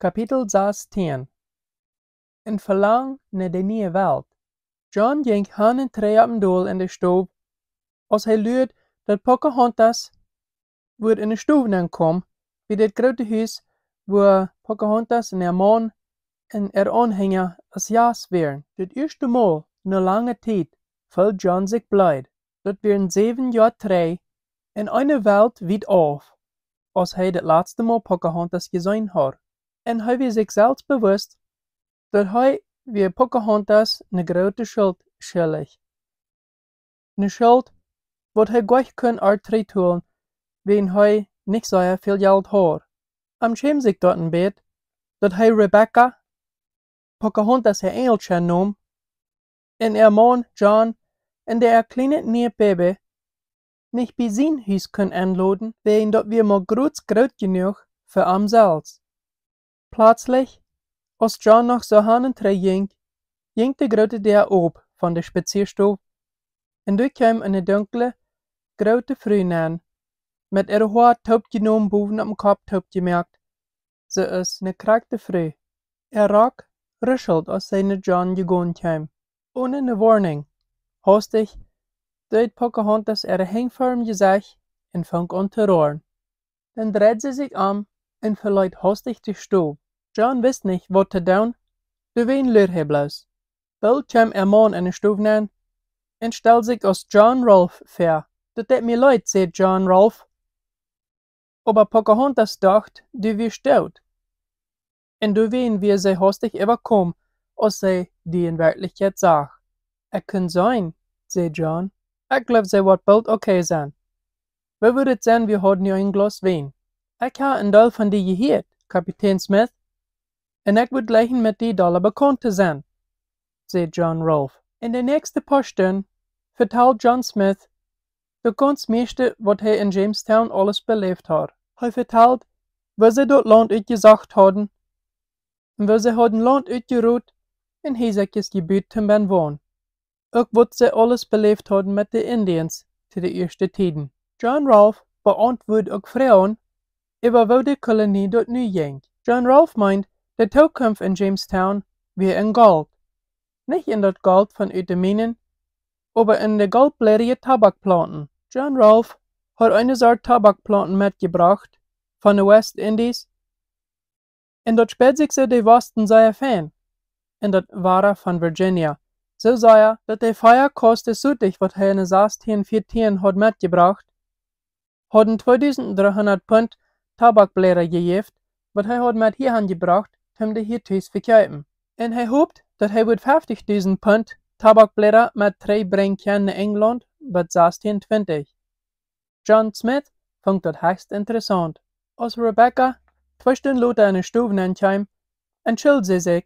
Kapitel 16. Een verlang naar de nieuwe wereld. John ging han en tree op een doel in de stoof, als hij luid dat Pocahontas wordt in de stoof kwam, bij dit grote huis waar Pocahontas en haar man en haar aanhanger als jas waren. Het eerste Mal na lange tijd voelt John zich blij. Dat waren 7 jaar tree in eine wereld weit af, als hij het laatste Mal Pocahontas gezien had. En hij was zich zelfs bewust dat hij weer Pocahontas een grote schuld schuldig. Een schuld wat hij gleich kon uittreeden, wen hij niet zo veel geld had. Schämt zich dat een beetje, dat hij Rebecca, Pocahontas haar engeltje nam, en haar man John en der kleine nieuwe baby nicht bij zijn huis kon aanladen, wen dat wir maar groot genoeg voor hem zelfs. Plötzlich, als John noch so han en tree ging de grote deur op van de spazierstoel, en daar kwam een dunkle, grote vrouw aan, met haar haar opgenomen boven op kop opgemerkt. Ze is een krakte vrouw. Rock ruschelt als zij naar John gegaan kwam. Ohne eine Warnung. Hastig deed Pocahontas haar hangvorm gezicht en fang an te roeren. Dan dreht sie sich en verliet hastig de stoel. John wist nicht, wat te doen, de ween leur hij bloos. Bill kwam er man in de stoel aan en stel zich als John Rolfe voor. Dat deed me leid, zei John Rolfe. Aber Pocahontas dacht, du wirst dood. En du ween wie zij hastig überkom, als zij die in werkelijkheid zag. Kan zijn, zei John. Ik geloof zij wat bald oké zijn. We würden het zijn, we hadden nu een glas wijn. Ik heb een deel van die gehoord, kapitein Smith. En ik wil gleich met die dollar bekend te zijn, zei John Rolfe. In de nächste paar Stunden vertelt John Smith de ganz meeste wat hij in Jamestown alles beleefd had. Hij vertelt waar ze dat land uitgezocht hadden, en waar ze hadden land uitgeroet en heezekjes gebied te ben woon. Ook wat ze alles beleefd hadden met de Indians te de eerste tijden. John Rolfe beantwoordt ook vragen over waar de kolonie dat nu ging. John Rolfe meint, de toekomst in Jamestown weer in gold. Nicht in dat gold van uit de minen, aber in de goldblädige tabakplanten. John Rolfe had eine soort tabakplanten metgebracht van de West Indies, en dat speelt zich ze de Westen zeer fan, en dat waren van Virginia. Zo zei dat de Feierkoste südlich wat hij in de 1614 had metgebracht, hadden 2300 pund tabakbläder gegeven, wat hij had met hierheen gebracht, om de hier thuis verkopen. En hij hoopt dat hij wordt 50.000 pund tabakbläder met 3 brengen naar Engeland, bij 1620. John Smith vond dat höchst interessant. Als Rebecca 2 Stunden later in de stoven aankwam, entschuldigde ze zich,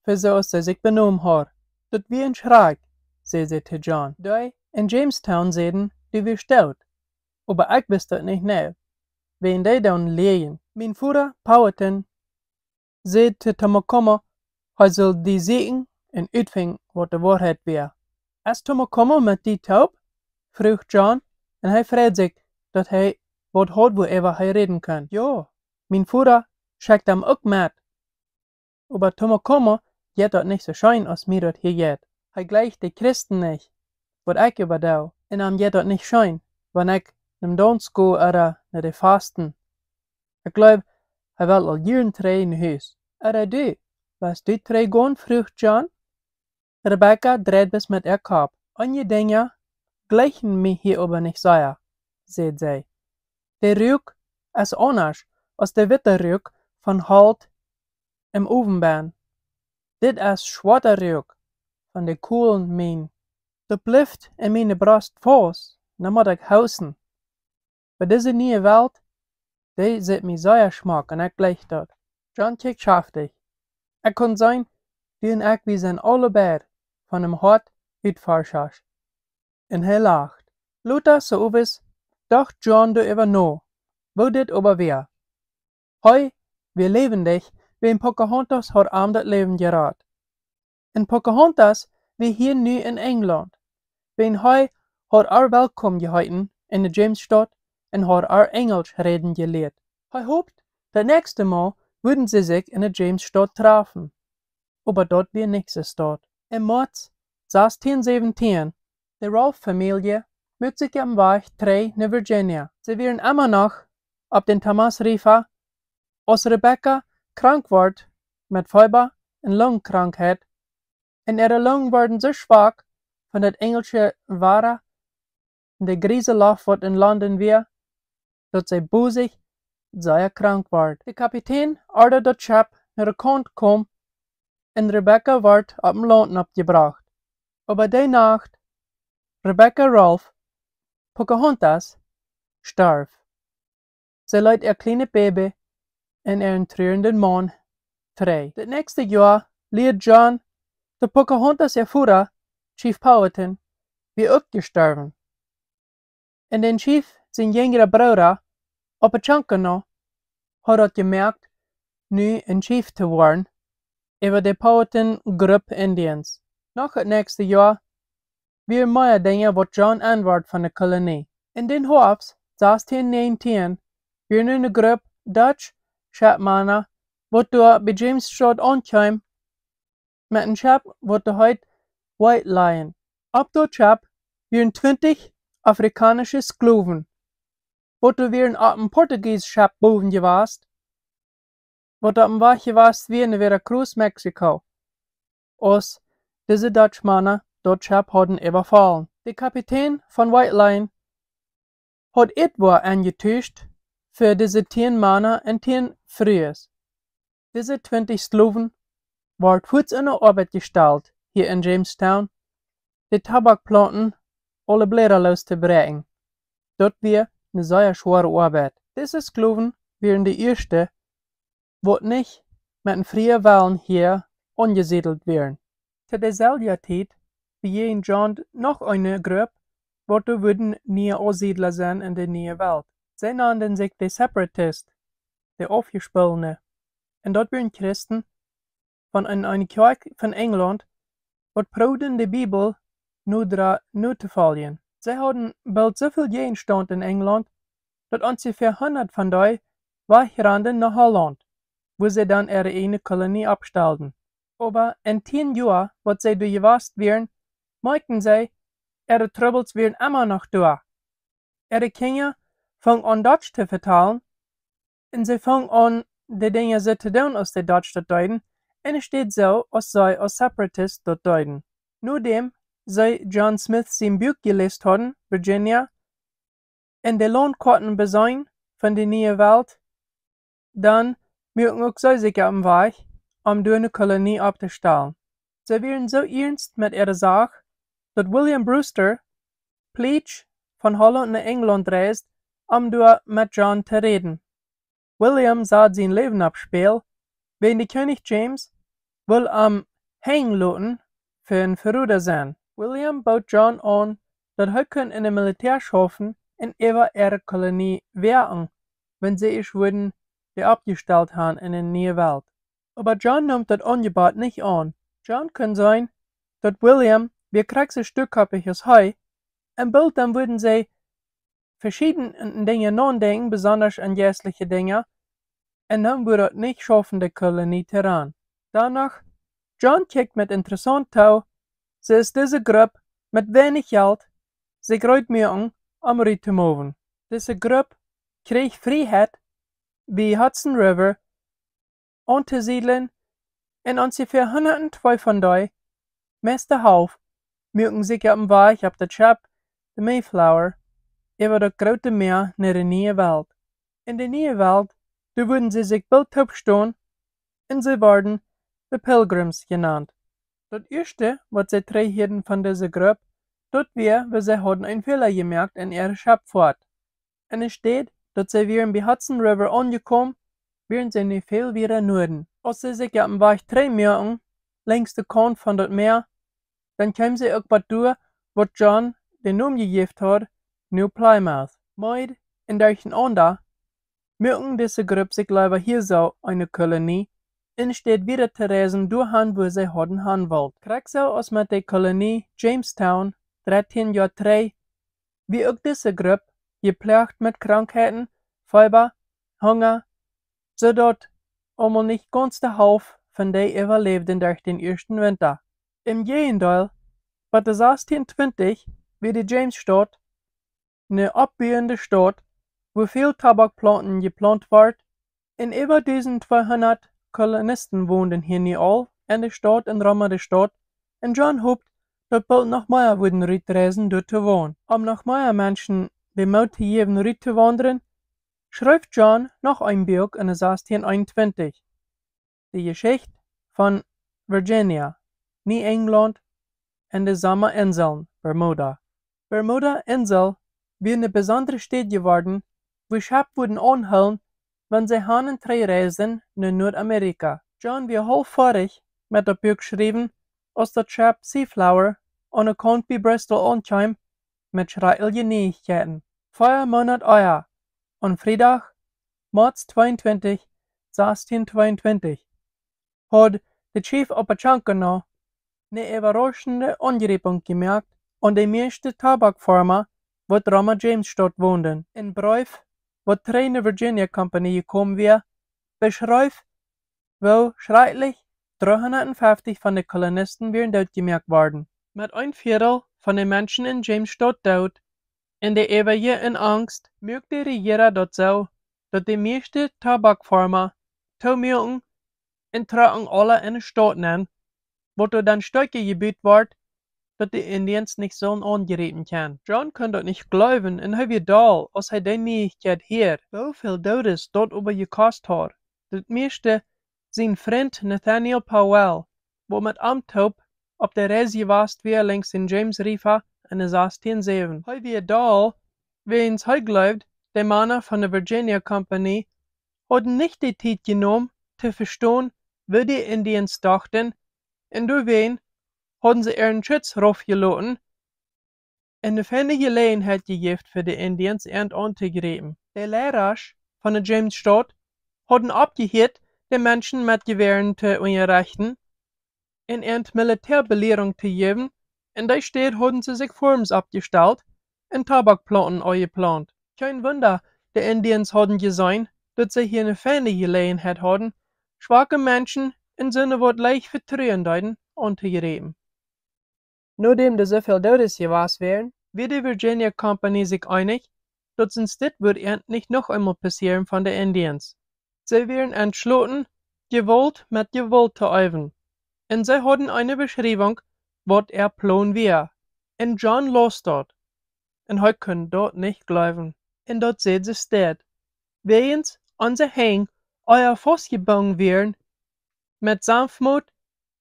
voor zoals ze zich benomen had. Dat wie een schrik, zei ze te John. Die in Jamestown zeiden, die weer dood. Aber ik wist dat niet nou. Wen die dan leien. Mijn vader, Powhatan, zei te Tomacoma, hij zal die zeggen en uitvinden wat de waarheid weer. Is Tomacoma met die taub? Vroeg John, en hij vreed zich dat hij wat had waarover hij reden kan. Ja, mijn vader schickt hem ook met. Aber Tomacoma geht dat nicht so schön, als mir dat hier geht. Hij gleicht de Christen nicht, wat ik überdau. En am geht dat nicht schön, wenn ik nem dans go oder naar de fasten. Ik glaub, hij wil al jaren tree in huis. Du, was du tree gaan? Vroeg John. Rebecca dreht bis mit ihr Kopf. Einige Dinge gleichen mir hier aber nicht sehr, zei zij. Der Reuk ist anders als der Witterreuk von Halt im Ovenbaan. Dit is schwarze reuk van de koelen mijn. Dat blijft in mijn brust vast, dan moet ik huizen. Maar deze nieuwe wereld, die zit mij zeer smaak en ik leg dat. John kijkt schaftig. Het kan zijn, die en ik, we zijn allebei van hem hart uitverschast. En hij lacht. Later zo is, dacht John erover na, wo dit aber weer. Hij, weer levendig, wie in Pocahontas had aan dat leven geraad. En Pocahontas wie hier nu in Engeland. Wen hij had haar welkom gehouden in de Jamesstad en had haar Engels reden geleerd. Hij hoopt dat nächste Mal würden sie sich in der Jamesstadt treffen. Aber dort wäre nichts dort. Im März 1617, die Rolfe-Familie mögt sich am Weg 3 nach Virginia. Sie wären immer noch auf den Thomas River, als Rebecca krank ward mit Fieber und Lungenkrankheit. Und ihre Lungen waren so schwach von dat engelsche Ware und der Grieseloch, wat in London wir, dat sie busig sehr krank ward. Der Kapitän orderte dat Schip nach der Kant kom und Rebecca ward auf dem Land abgebracht. Aber die Nacht, Rebecca Rolf, Pocahontas, starb. Sie leid ihr kleines Baby in ihren trierenden Mann frei. Das nächste Jahr liet John, der Pocahontas Erführer, Chief Powhatan, wie auch gestorben. Und den Chief, sein jüngerer Bruder, Opechangano, hat gemerkt, nu ein Chief zu werden, über die Powhatan-Gruppe Indians. Noch das nächste Jahr, wir mehr Dinge, was John anward von der Kolonie. In den Herbst 1619, wir nun eine Gruppe Dutch Schapmänner, was da bei Jamesstadt ankam, mit einem Schap, was da heute White Lion. Ab dort Schap, wir 20 afrikanische Skloven, was da wir ab dem Portugies Schap boven gewast, was da am Weg gewast wir in Veracruz, Mexiko, aus diese Dutchmänner dort Schap hatten überfallen. Der Kapitän von White Lion hat etwa angetäuscht für diese 10 Männer und 10 Frühes. Diese 20 Skloven waren kurz in der Arbeit gestellt, hier in Jamestown, die Tabakplanten alle Blätter loszubrechen. Dort wir eine sehr schwere Arbeit. Diese Skloven wären die ersten, die nicht mit den freien Wahlen hier angesiedelt wären. Zu derselben Zeit begehen John noch eine Gruppe, die würden nie Aussiedler sein in der neuen Welt. Sie nannten sich die Separatisten, die Aufgespaltene. Und dort waren Christen von einer Kirche von England, die proben die Bibel nur zu folgen. Sie hatten bald so viel Gegenstand in England, dass ungefähr 100 von denen wegrannten nach Holland, wo sie dann ihre eigene Kolonie abstellten. Aber in 10 Jahren, was sie durchgewast wären, merkten sie, ihre Troubles wären immer noch da. Ihre Kinder fangen an Deutsch zu vertalen, und sie fangen an, die Dinge so zu tun, als die Deutsch dort deuten, und es steht so, als sie als Separatist dort deuten. Nachdem sie John Smith sein Buch gelesen hatten, Virginia, und die Landkarten besehen von der neuen Welt, dann mögen auch sie sich am Weg, um durch eine Kolonie abzustellen. Sie wären so ernst mit ihrer Sache, dass William Brewster, Plautdietsch, von Holland nach England reist, um dort mit John zu reden. William sah sein Leben aufs Spiel, wenn die König James will am hängen lassen für ein Verräter sein. William baut John an, dass er in der Militär schaffen und über ihre Kolonie wirken, wenn sie es würden, die abgestellt haben in der neuen Welt. Aber John nimmt das Angebot nicht an. John kann sein, dass William, wir kriegen Stückkoppiges Heu, und bald dann würden sie verschiedene Dinge nachdenken, besonders an geistliche Dinge, und dann würde es nicht schaffen, die Kolonie zu ran. Danach, John kijkt mit interessant zu, sie ist diese Gruppe mit wenig Geld, sie greut mir an, um zu moven. Diese Gruppe kriegt Freiheit, bei Hudson River anzusiedeln, und ungefähr 102 von denen, meiste Hauf, mögen sich auf dem Weg auf das Schiff, the Mayflower, über das große Meer nach der neuen Welt. In der neuen Welt, da würden sie sich bald aufstehen, und sie werden die Pilgrims genannt. Das erste, was sie drei hielten von dieser Gruppe, dort wir, weil sie hatten einen Fehler gemerkt in ihrer Schiffahrt. Und es steht, dass sie wären bei Hudson River angekommen, während sie nicht viel wieder Norden. Als sie sich auf dem Weg 3 merken, längs der Kant von das Meer, dann kamen sie auch bei durch, was John den Namen gegeben hat, New Plymouth. Meid in deutschen Anda mögen diese Gruppe sich lieber hier so eine Kolonie, und steht wieder zu reisen durchhin, wo sie hatten hanwollt. Krieg so aus mit der Kolonie Jamestown 13 Jahre 3, wie auch diese Gruppe, geplagt mit Krankheiten, Fieber, Hunger, so dort allemaal nicht ganz der Hälfte von die überlebten durch den ersten Winter. Im Gegenteil, bei der 1620 wird die Jamesstadt eine abblühende Stadt, wo viel Tabakplanten geplant wird. In über 1200 Kolonisten wohnen hier nie all in der Stadt und Rama der Stadt. Und John hofft, dass bald noch mehr würden reisen dort zu wohnen. Um noch mehr Menschen die Mut zu geben, rüt zu wandern, schreibt John noch ein Buch in 1621. Die Geschichte von Virginia, nie England, und die Sommerinseln, Bermuda. Bermuda-Insel wird eine besondere Stadt geworden, wo Schiffe wurden anhalten, wenn sie hanen drei reisen nach Nordamerika. John wird halbfertig mit dem Buch geschrieben, als das Schiff Seaflower an der Kant bei Bristol ankam, mit schrecklichen Neuigkeiten. 4 Monate eher, am Freitag, März 22, 1622, hat der Chief auf der Chankana eine überraschende Angreifung gemerkt und die meisten Tabakfarmer, die Rama Jamesstadt wohnten. In Brief, wo die Virginia Company gekommen wäre, beschreibt, wo schrecklich 350 von den Kolonisten wären dort gemerkt worden. Mit ein Viertel von den Menschen in Jamesstadt dort, in der ewige in Angst, merkt die Regierung dort so, dass die meisten Tabakfarmer zumelden und tragen alle in die Stadt nehmen, wo dann Stücke gebiet wird, dass die Indians nicht sollen angreifen können. John kann dort nicht glauben, und er wird da, als er die Neuigkeit hört, so viel Todes dort übergekostet hat. Das meiste sein Freund Nathaniel Powell, wo mit Amtop auf der Reise warst wie längs den James River in 1607. Er wird da, wie uns er glaubt, die Männer von der Virginia Company hatten nicht die Zeit genommen, zu verstehen, wie die Indians dachten, und deswegen hatten sie ihren Schutz raufgelassen und eine feine Gelegenheit gegeben für die Indians, ihn anzugreifen. Die Lehrer von der Jamesstadt hatten abgehört, die Menschen mit Gewehren zu erreichen und ihnen Militärbelehrung zu geben, in der Stadt hatten sie sich Forms abgestellt und Tabakplanten eingeplant. Kein Wunder, die Indians hatten gesehen, dass sie hier eine feine Gelegenheit hatten, schwache Menschen in Sinne wird leicht vertrauen deuten, anzugreifen. Nachdem da so viel Todes gewesen wären, wird die Virginia Company sich einig, dass uns das wird nicht noch einmal passieren von den Indians. Sie wären entschlossen, Gewalt mit Gewalt zu üben. Und sie hatten eine Beschreibung, was ihr Plan wäre. Und John las dort. Und er kann dort nicht glauben. Und dort seht sie steht. Während unsere Hänge euer festgebunden wären, mit Sanftmut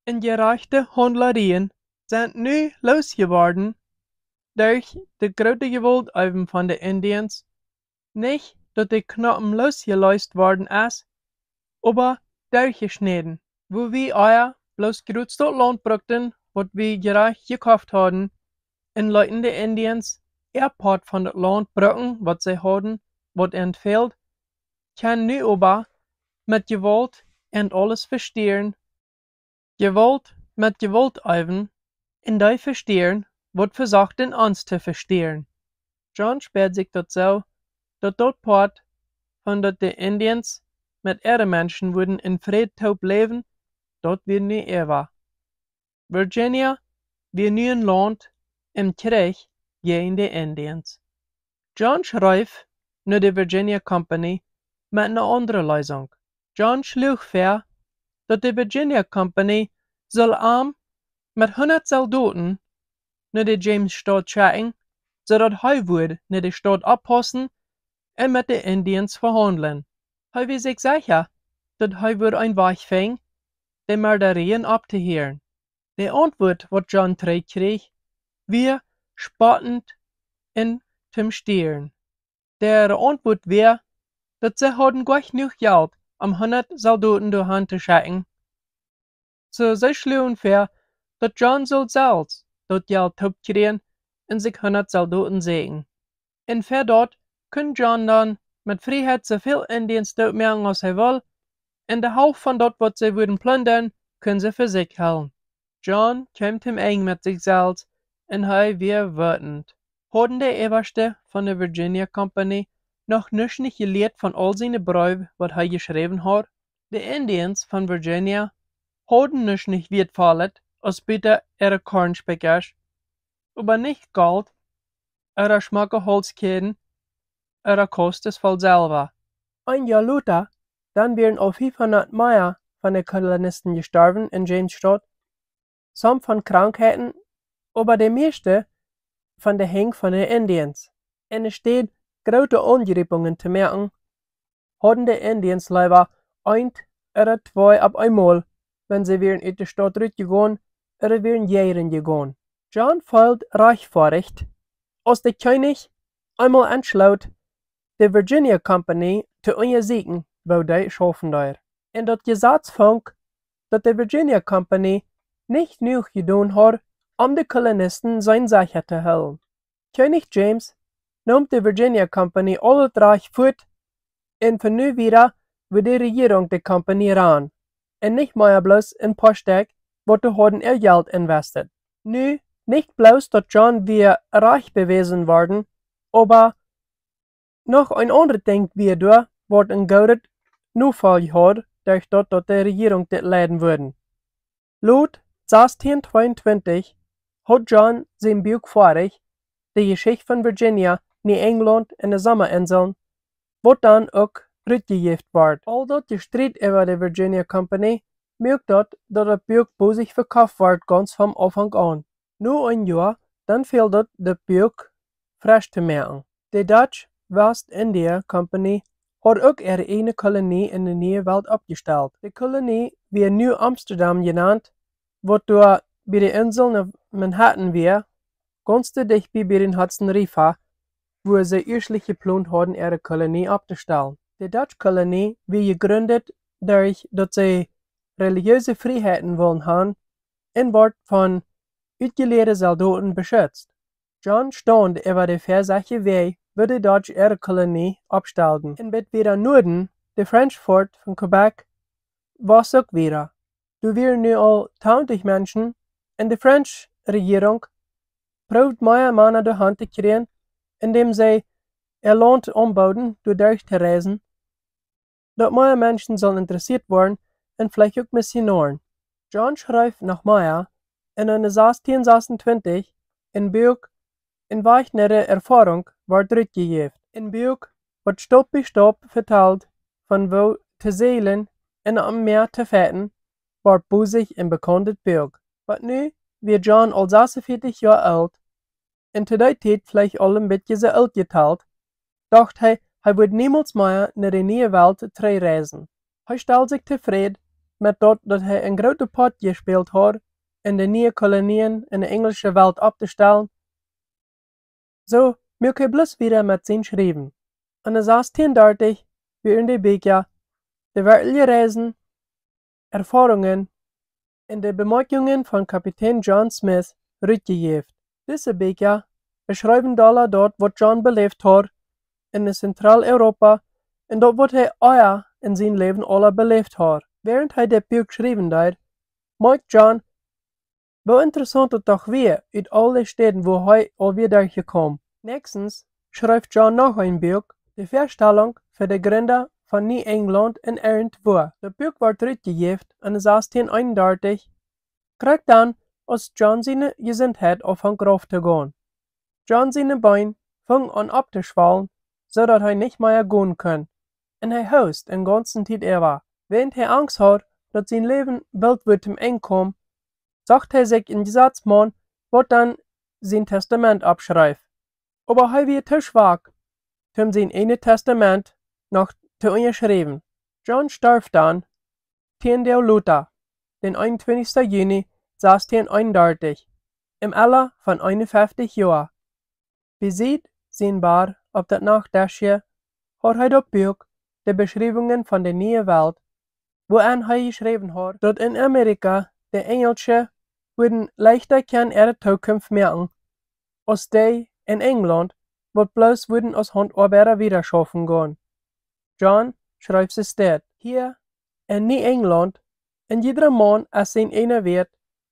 und gerechte Handlerien, sind nu losgeworden durch die große Gewaltübung von den Indians. Nicht, dass die Knochen losgelöst worden ist, aber durchgeschnitten, wo wir euer bloß größtes Land brauchten, was wir gerecht gekauft hatten, und Leuten der Indians ihr Part von das Land brauchen, was sie hatten, was entfehlt, kann nu aber mit Gewalt und alles verstehen. Gewalt mit Gewalt üben, und die verstehen, was versuchten uns zu verstehen. John spät sich dort so, dass dort Part von dat die Indians mit ihren Menschen würden in Friedhof leben, dort wird nie ever. Virginia wird nie ein Land im Krieg gegen die Indians. John schreibt nur die Virginia Company mit einer anderen Lösung. John schlug vor, dass die Virginia Company soll mit 100 Soldaten nach die Jamesstadt schicken, sodass er würde nach die Stadt abpassen und mit den Indians verhandeln. Er war sich sicher, dass er würde ein Weg finden, die Mörderien abzuhören. Die Antwort, was John krieg, war spottend und zum Stieren. Der Antwort war, dass sie hatten gar genug Geld, um 100 Soldaten durch Hand zu schicken. So sie schlugen vor, dass John soll selbst das Geld abkriegen und sich 100 Soldaten sägen. Und für dort kann John dann mit Freiheit so viel Indians dort machen, als er will, und der Hälfte von dort, was sie würden plündern, können sie für sich halten. John kommt ihm eng mit sich selbst, und er war wütend. Hatten der Oberste von der Virginia Company noch nicht gelehrt von all seinen Briefen, was er geschrieben hat? De Indians van Virginia hadden dus nicht wertvollet als bitte ihre Kornspickers, aber nicht Gold, ihre schmacke Holzkeden, ihre Kostes voll selber. Ein Jahr later, dann wären auch 500 mehr von den Kolonisten gestorben in Jamesstadt, some von Krankheiten, aber die meiste von der Heng von den Indians. En es steht große Angrippungen zu merken, hadden die Indians lieber ein oder zwei auf einmal, wenn sie wären in die Stadt rausgegangen oder wären jähren gegangen. John fällt reichfahrig, als der König einmal entschloss, die Virginia Company zu untersuchen, wo die schaffen da. En dat Gesetz fand, dass die Virginia Company nicht genug getan hat, die Kolonisten sein Sache zu halten. König James nahm die Virginia Company alle Reich fort und von nu wieder wird die Regierung die Company ran. Und nicht mehr bloß in Postek, wo die hadden ihr Geld investiert. Nu, nicht bloß, dass John wir reich bewiesen worden, aber noch ein anderes Ding wie da, wird ein gaudet Nufall hat, durch dat die Regierung das leiden würden. Laut 1622 hat John sein Buch vorig, die Geschichte von Virginia, New England und den Sommerinseln, wat dann auch rückgegeben wird. All das Streit über die Virginia Company merkt dat das Buch bosig verkauft wird ganz vom Anfang an. Nur ein Jahr, dann fehlt das Buch frisch zu merken. Die Dutch West India Company hat auch ihre eine Kolonie in der Neue Welt abgestellt. Die Kolonie wird New Amsterdam genannt, was da bei den Inseln auf Manhattan wäre, ganz dicht bei den Hudson River, wo sie ursprünglich geplant hatten, ihre Kolonie abzustellen. Die Dutch Kolonie wird gegründet dadurch, dass sie religiöse Freiheiten wollen haben und wird von ausgelehrten Soldaten beschützt. John stand über die Versache Weg, wo die Dutch ihre Kolonie abstellten. In bet wieder Norden, der French Fort von Quebec, war es auch wieder. Du wären nu al 20 Menschen und die French Regierung probt mehr Männer die Hand zu kriegen, indem sie ihr Land umbauen, durch zu reisen, dass mehr Menschen sollen interessiert werden und vielleicht auch Missionaren. John schreibt nach Meyer in einer 1626 ein Buch in weichnere Erfahrung wird zurückgegeben. Ein Buch wird Stopp bei Stopp verteilt, von wo zu seilen und am Meer zu fährten, war busig ein bekanntes Buch. Aber nu wird John al 46 Jahre alt und zu der Zeit vielleicht all ein bisschen so alt geteilt, dachte er wird niemals mehr nach der neue Welt reisen. Er stellt sich zufrieden mit dat, dass er einen großen Part gespielt hat, in die neue Kolonien in der englischen Welt abzustellen. So möge er bloß wieder mit sein schreiben. Und 1630 werden die Bücher, die wirkliche Reisen, Erfahrungen und die Bemerkungen von Kapitän John Smith rückgegeben. Diese Bücher beschreiben alle dort, was John belebt hat in Zentraleuropa und dort, was er auch in seinem Leben alle belebt hat. Während er das Buch geschrieben hat, merkt John, wie interessant es doch wäre, in alle Städten, wo er all wieder durchgekommen. Nächstens schreibt John noch ein Buch, die Vorstellung für die Gründer von New England in irgendwo. Das Buch wird zurückgegeben und 1631, kriegt dann, als John seine Gesundheit aufhängt aufzugehen. John seine Beine fangen an abzuschwallen, so dass er nicht mehr gehen kann. Und er haust den ganzen Zeit über. Während er Angst hat, dass sein Leben bald wird zum Ende kommen, sagt er sich in Gesetzmann, was dann sein Testament abschreibt. Aber er wird zu schwach, um sein eine Testament noch zu unterschreiben. John starb dann 10 Jahre Luther, den 21. Juni 1631, im Alter von 51 Jahren. Wie sieht sinnbar auf das Nachdäschchen, hat er das Buch, die Beschreibungen von der neuen Welt, wo er geschrieben hat, dass in Amerika die Englische würden leichter ihre Zukunft merken, als die in England, wo bloß würden als Handarbeiter wieder schaffen gehen. John schreibt es dort, hier in New England, in jeder Mann als sein einer Wert,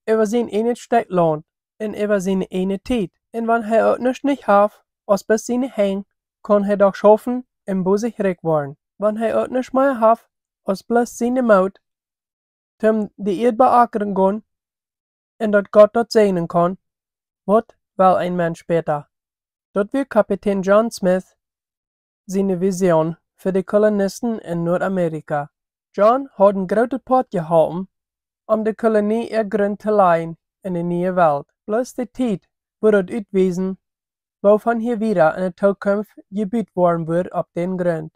über sein eine Stück Land und über seine eine Zeit. Und wenn er auch nicht hat, als bis seine Hänge, kann er doch schaffen, im Busig reich werden. Wenn er auch nicht mehr hat, als bloß seine Maut, zum die Erde beackern kann, en dat Gott dort segnen kann, wat wel ein Mensch später. Dat wird Kapitän John Smith seine Vision für die Kolonisten in Nordamerika. John hat een grote pot geholpen de Kolonie ergründ te leiden in de nieuwe Welt. Bloß die Tijd wird het uitwijzen, waarvan hier wieder in de toekomst gebied worden wird op den Grund.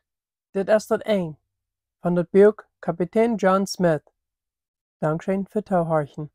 Dit is dat een van het boek Kapitän John Smith. Dankeschön für Zuhören.